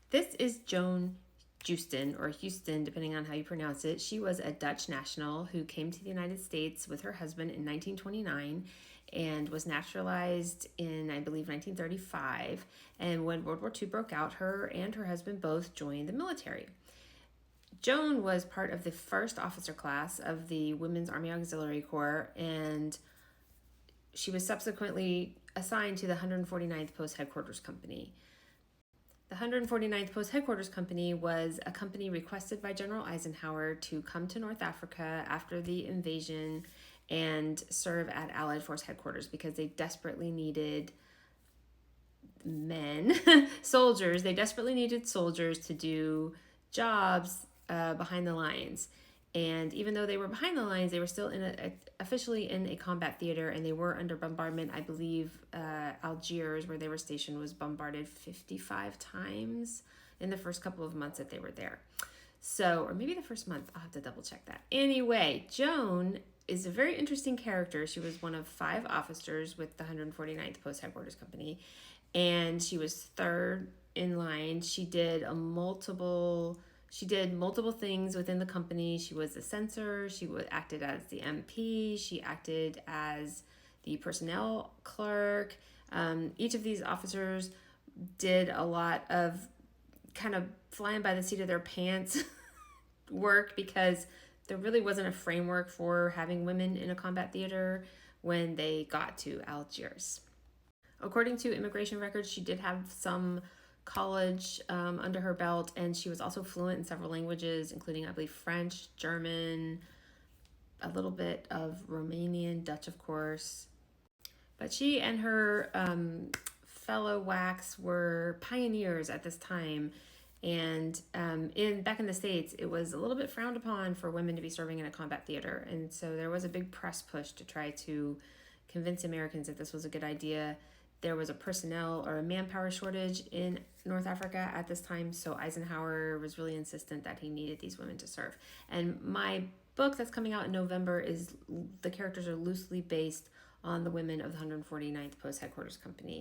This is Joan Joosten, or Houston, depending on how you pronounce it. She was a Dutch national who came to the United States with her husband in 1929 and was naturalized in, I believe, 1935. And when World War II broke out, her and her husband both joined the military. Joan was part of the first officer class of the Women's Army Auxiliary Corps, and she was subsequently assigned to the 149th Post Headquarters Company. The 149th Post Headquarters Company was a company requested by General Eisenhower to come to North Africa after the invasion and serve at Allied Force Headquarters because they desperately needed men, soldiers. They desperately needed soldiers to do jobs behind the lines. And even though they were behind the lines, they were still officially in a combat theater, and they were under bombardment. I believe Algiers, where they were stationed, was bombarded 55 times in the first couple of months that they were there. So, or maybe the first month, I'll have to double check that. Anyway, Joan is a very interesting character. She was one of 5 officers with the 149th Post Headquarters Company, and she was third in line. She did multiple things within the company. She was a censor. She acted as the MP. She acted as the personnel clerk. Each of these officers did a lot of kind of flying by the seat of their pants work because there really wasn't a framework for having women in a combat theater when they got to Algiers. According to immigration records, she did have some college under her belt, and she was also fluent in several languages, including, I believe, French, German, a little bit of Romanian, Dutch, of course. But she and her fellow WAACs were pioneers at this time, and back in the States, it was a little bit frowned upon for women to be serving in a combat theater, and so there was a big press push to try to convince Americans that this was a good idea. There was a personnel or a manpower shortage in North Africa at this time, so Eisenhower was really insistent that he needed these women to serve. And my book that's coming out in November the characters are loosely based on the women of the 149th Post Headquarters Company.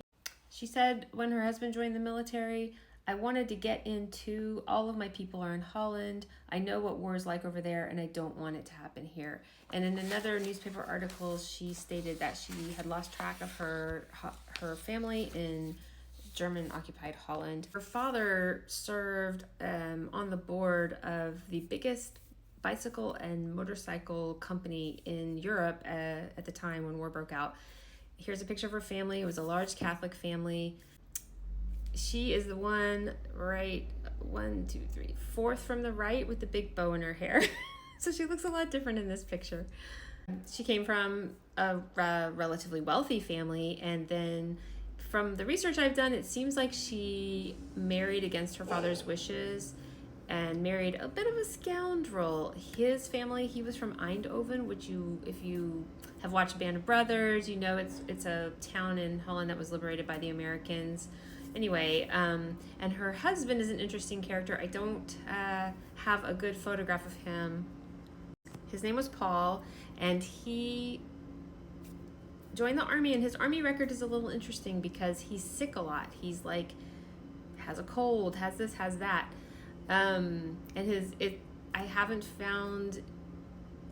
She said when her husband joined the military, "I wanted to get into, all of my people are in Holland. I know what war is like over there, and I don't want it to happen here." And in another newspaper article, she stated that she had lost track of her family in German-occupied Holland. Her father served on the board of the biggest bicycle and motorcycle company in Europe at the time when war broke out. Here's a picture of her family. It was a large Catholic family. She is the one fourth from the right with the big bow in her hair. So she looks a lot different in this picture. She came from a relatively wealthy family, and then from the research I've done, it seems like she married against her father's wishes and married a bit of a scoundrel. His family, he was from Eindhoven, which if you have watched Band of Brothers, you know it's a town in Holland that was liberated by the Americans. Anyway, and her husband is an interesting character. I don't have a good photograph of him. His name was Paul, and he joined the army, and his army record is a little interesting because he's sick a lot. He's like, has a cold, has this, has that. And I haven't found,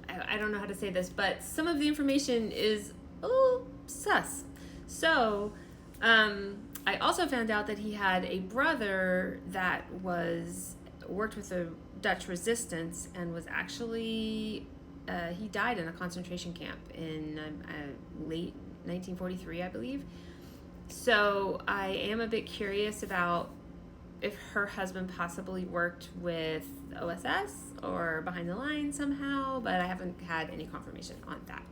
I don't know how to say this, but some of the information is a little sus. So, I also found out that he had a brother that worked with the Dutch resistance and was actually, he died in a concentration camp in late 1943, I believe. So I am a bit curious about if her husband possibly worked with OSS or behind the lines somehow, but I haven't had any confirmation on that.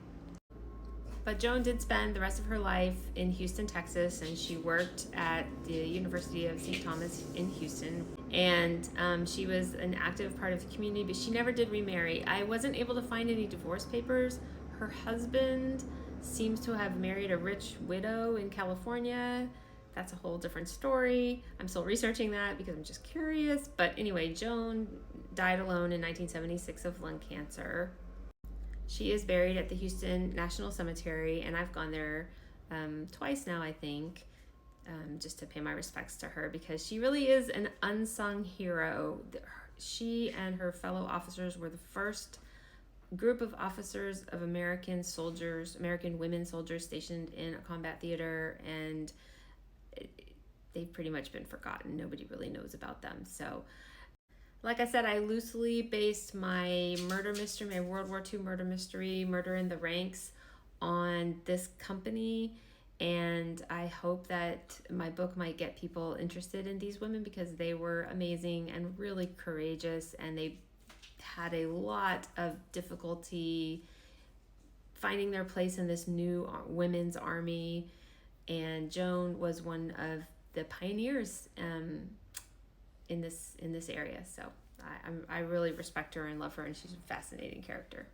But Joan did spend the rest of her life in Houston, Texas, and she worked at the University of St. Thomas in Houston. And she was an active part of the community, but she never did remarry. I wasn't able to find any divorce papers. Her husband seems to have married a rich widow in California. That's a whole different story. I'm still researching that because I'm just curious. But anyway, Joan died alone in 1976 of lung cancer. She is buried at the Houston National Cemetery, and I've gone there twice now, I think. just to pay my respects to her, because she really is an unsung hero. She and her fellow officers were the first group of officers of American women soldiers stationed in a combat theater, and they've pretty much been forgotten. Nobody really knows about them. So, like I said, I loosely based my murder mystery, my World War II murder mystery, Murder in the Ranks, on this company. And I hope that my book might get people interested in these women, because they were amazing and really courageous, and they had a lot of difficulty finding their place in this new women's army. And Joan was one of the pioneers in this area. So I really respect her and love her, and she's a fascinating character.